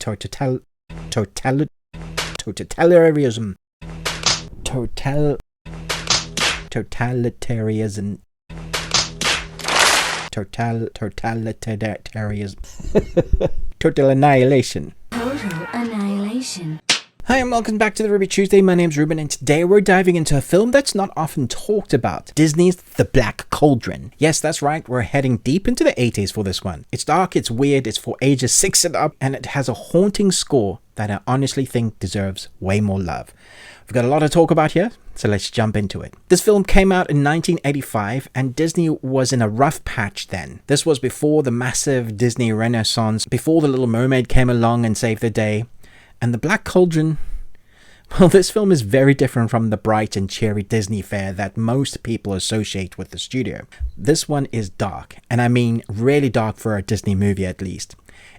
totalitarianism. Totalitarianism. Total annihilation. Total annihilation. Hi and welcome back to the Ruby Tuesday. My name's Ruben and today we're diving into a film that's not often talked about. Disney's The Black Cauldron. Yes, that's right, we're heading deep into the 80s for this one. It's dark, it's weird, it's for ages 6 and up, and it has a haunting score that I honestly think deserves way more love. We've got a lot to talk about here, so let's jump into it. This film came out in 1985 and Disney was in a rough patch then. This was before the massive Disney Renaissance, before The Little Mermaid came along and saved the day. And The Black Cauldron, well, this film is very different from the bright and cheery Disney fare that most people associate with the studio. This one is dark, and I mean really dark for a Disney movie at least.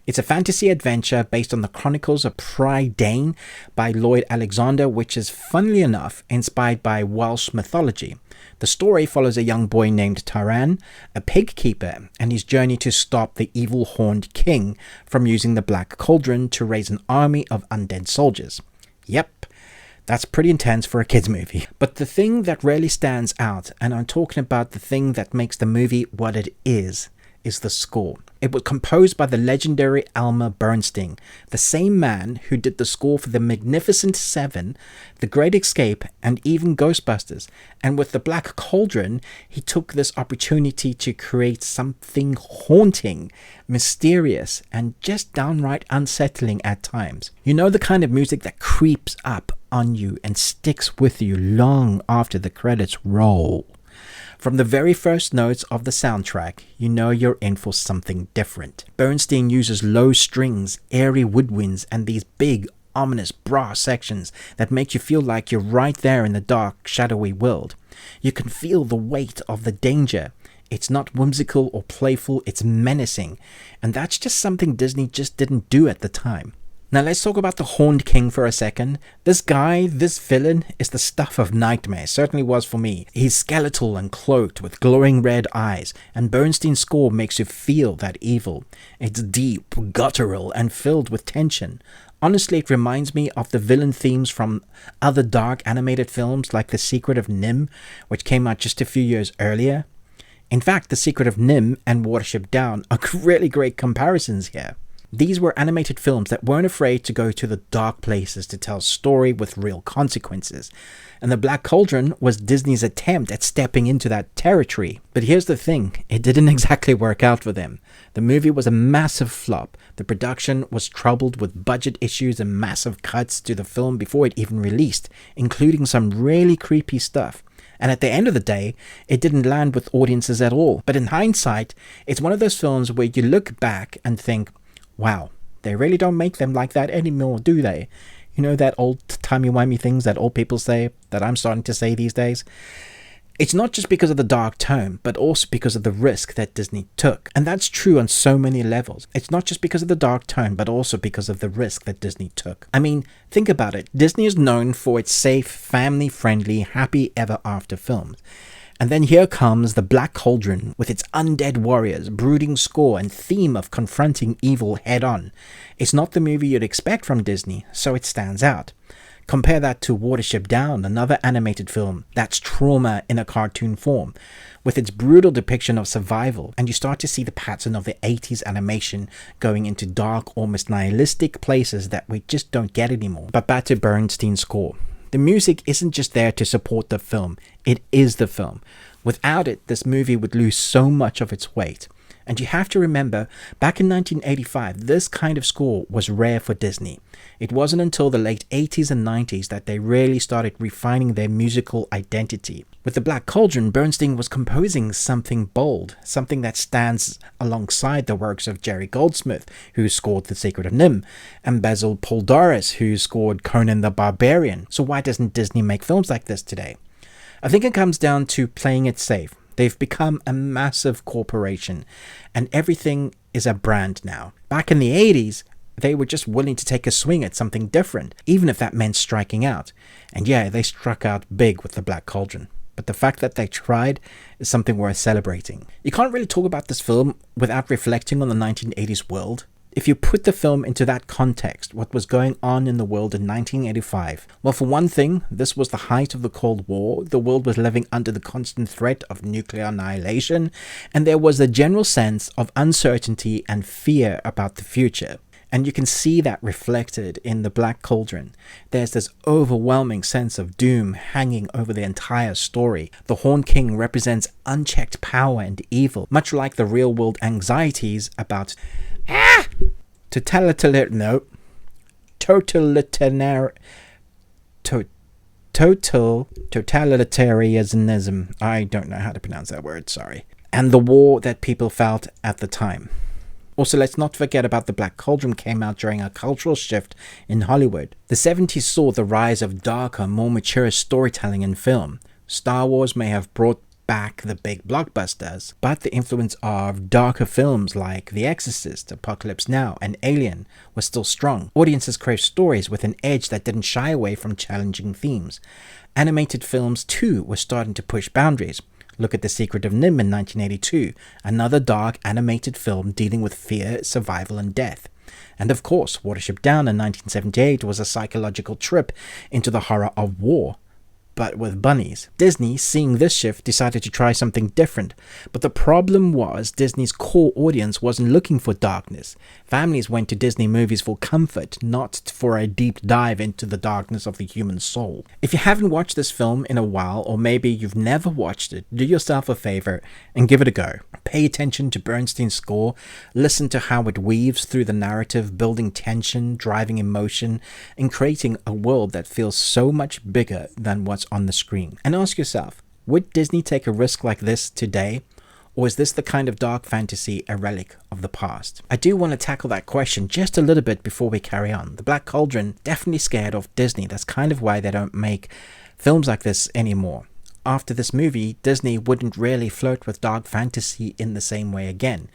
It's a fantasy adventure based on the Chronicles of Pride Dane by Lloyd Alexander, which is, funnily enough, inspired by Welsh mythology. The story follows a young boy named Taran, a pig keeper, and his journey to stop the evil horned king from using the Black Cauldron to raise an army of undead soldiers. Yep, that's pretty intense for a kids movie. But the thing that really stands out, and I'm talking about the thing that makes the movie what it is the score. It was composed by the legendary Elmer Bernstein, the same man who did the score for The Magnificent Seven, The Great Escape, and even Ghostbusters. And with The Black Cauldron, he took this opportunity to create something haunting, mysterious, and just downright unsettling at times. You know, the kind of music that creeps up on you and sticks with you long after the credits roll. From the very first notes of the soundtrack, you know you're in for something different. Bernstein uses low strings, airy woodwinds, and these big, ominous brass sections that make you feel like you're right there in the dark, shadowy world. You can feel the weight of the danger. It's not whimsical or playful, it's menacing. And that's just something Disney just didn't do at the time. Now let's talk about the Horned King for a second. This guy, this villain, is the stuff of nightmares, certainly was for me. He's skeletal and cloaked with glowing red eyes, and Bernstein's score makes you feel that evil. It's deep, guttural, and filled with tension. Honestly, it reminds me of the villain themes from other dark animated films like The Secret of NIMH, which came out just a few years earlier. In fact, The Secret of NIMH and Watership Down are really great comparisons here. These were animated films that weren't afraid to go to the dark places to tell a story with real consequences. And The Black Cauldron was Disney's attempt at stepping into that territory. But here's the thing, it didn't exactly work out for them. The movie was a massive flop. The production was troubled with budget issues and massive cuts to the film before it even released, including some really creepy stuff. And at the end of the day, it didn't land with audiences at all. But in hindsight, it's one of those films where you look back and think, wow, they really don't make them like that anymore, do they? You know that old timey-wimey things that old people say, that I'm starting to say these days? It's not just because of the dark tone, but also because of the risk that Disney took. And that's true on so many levels. It's not just because of the dark tone, but also because of the risk that Disney took. I mean, think about it. Disney is known for its safe, family-friendly, happy ever after films. And then here comes The Black Cauldron with its undead warriors, brooding score, and theme of confronting evil head-on. It's not the movie you'd expect from Disney, so it stands out. Compare that to Watership Down, another animated film that's trauma in a cartoon form, with its brutal depiction of survival, and you start to see the pattern of the 80s animation going into dark, almost nihilistic places that we just don't get anymore. But back to Bernstein's score. The music isn't just there to support the film, it is the film. Without it, this movie would lose so much of its weight. And you have to remember, back in 1985, this kind of score was rare for Disney. It wasn't until the late 80s and 90s that they really started refining their musical identity. With The Black Cauldron, Bernstein was composing something bold, something that stands alongside the works of Jerry Goldsmith, who scored The Secret of NIMH, and Basil Poledouris, who scored Conan the Barbarian. So why doesn't Disney make films like this today? I think it comes down to playing it safe. They've become a massive corporation, and everything is a brand now. Back in the 80s, they were just willing to take a swing at something different, even if that meant striking out. And yeah, they struck out big with The Black Cauldron. But the fact that they tried is something worth celebrating. You can't really talk about this film without reflecting on the 1980s world. If you put the film into that context, what was going on in the world in 1985? Well, for one thing, this was the height of the Cold War. The world was living under the constant threat of nuclear annihilation, and there was a general sense of uncertainty and fear about the future. And you can see that reflected in the Black Cauldron. There's this overwhelming sense of doom hanging over the entire story. The Horn King represents unchecked power and evil, much like the real-world anxieties about totalitarianism. I don't know how to pronounce that word, sorry. And the war that people felt at the time. Also, let's not forget about the Black Cauldron came out during a cultural shift in Hollywood. The 70s saw the rise of darker, more mature storytelling in film. Star Wars may have brought back the big blockbusters, but the influence of darker films like The Exorcist, Apocalypse Now, and Alien was still strong. Audiences craved stories with an edge that didn't shy away from challenging themes. Animated films too were starting to push boundaries. Look at The Secret of NIMH in 1982, another dark animated film dealing with fear, survival, and death. And of course, Watership Down in 1978 was a psychological trip into the horror of war, but with bunnies. Disney, seeing this shift, decided to try something different. But the problem was Disney's core audience wasn't looking for darkness. Families went to Disney movies for comfort, not for a deep dive into the darkness of the human soul. If you haven't watched this film in a while, or maybe you've never watched it, do yourself a favor and give it a go. Pay attention to Bernstein's score, listen to how it weaves through the narrative, building tension, driving emotion, and creating a world that feels so much bigger than what's on the screen. And ask yourself, would Disney take a risk like this today? Or is this the kind of dark fantasy a relic of the past? I do want to tackle that question just a little bit before we carry on. The Black Cauldron definitely scared off Disney. That's kind of why they don't make films like this anymore. After this movie, Disney wouldn't really flirt with dark fantasy in the same way again.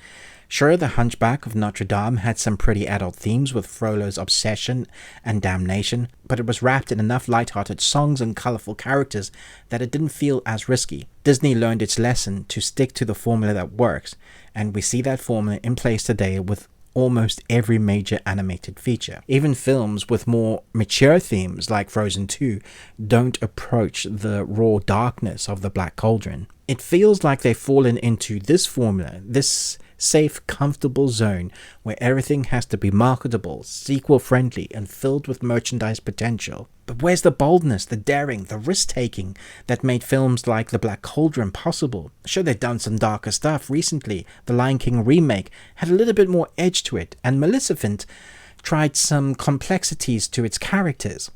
Sure, The Hunchback of Notre Dame had some pretty adult themes with Frollo's obsession and damnation, but it was wrapped in enough light-hearted songs and colorful characters that it didn't feel as risky. Disney learned its lesson to stick to the formula that works, and we see that formula in place today with almost every major animated feature. Even films with more mature themes like Frozen 2 don't approach the raw darkness of the Black Cauldron. It feels like they've fallen into this formula, this safe, comfortable zone where everything has to be marketable, sequel-friendly, and filled with merchandise potential. But where's the boldness, the daring, the risk-taking that made films like The Black Cauldron possible? Sure, they've done some darker stuff recently. The Lion King remake had a little bit more edge to it, and Maleficent tried some complexities to its characters.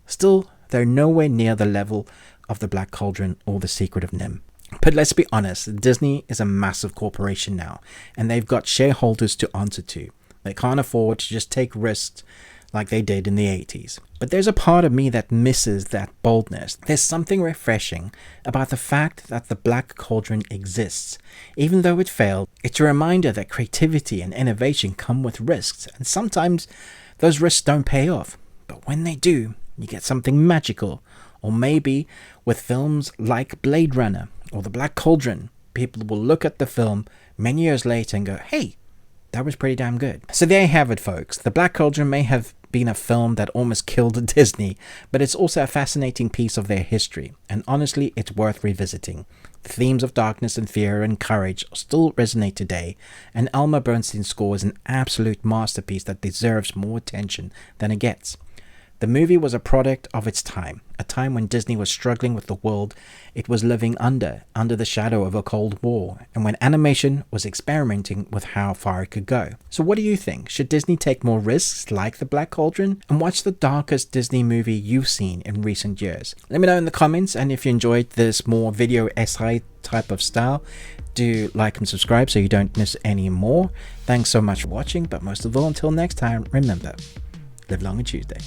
Still, they're nowhere near the level of The Black Cauldron or The Secret of NIMH. But let's be honest, Disney is a massive corporation now, and they've got shareholders to answer to. They can't afford to just take risks like they did in the 80s. But there's a part of me that misses that boldness. There's something refreshing about the fact that the Black Cauldron exists. Even though it failed, it's a reminder that creativity and innovation come with risks, and sometimes those risks don't pay off. But when they do, you get something magical. Or maybe with films like Blade Runner or The Black Cauldron, people will look at the film many years later and go, hey, that was pretty damn good. So there you have it, folks. The Black Cauldron may have been a film that almost killed Disney, but it's also a fascinating piece of their history, and honestly, it's worth revisiting. The themes of darkness and fear and courage still resonate today, and Elmer Bernstein's score is an absolute masterpiece that deserves more attention than it gets. The movie was a product of its time, a time when Disney was struggling with the world it was living under the shadow of a Cold War, and when animation was experimenting with how far it could go. So what do you think? Should Disney take more risks like The Black Cauldron? And what's the darkest Disney movie you've seen in recent years? Let me know in the comments, and if you enjoyed this more video essay type of style, do like and subscribe so you don't miss any more. Thanks so much for watching, but most of all, until next time, remember, live long and Tuesday.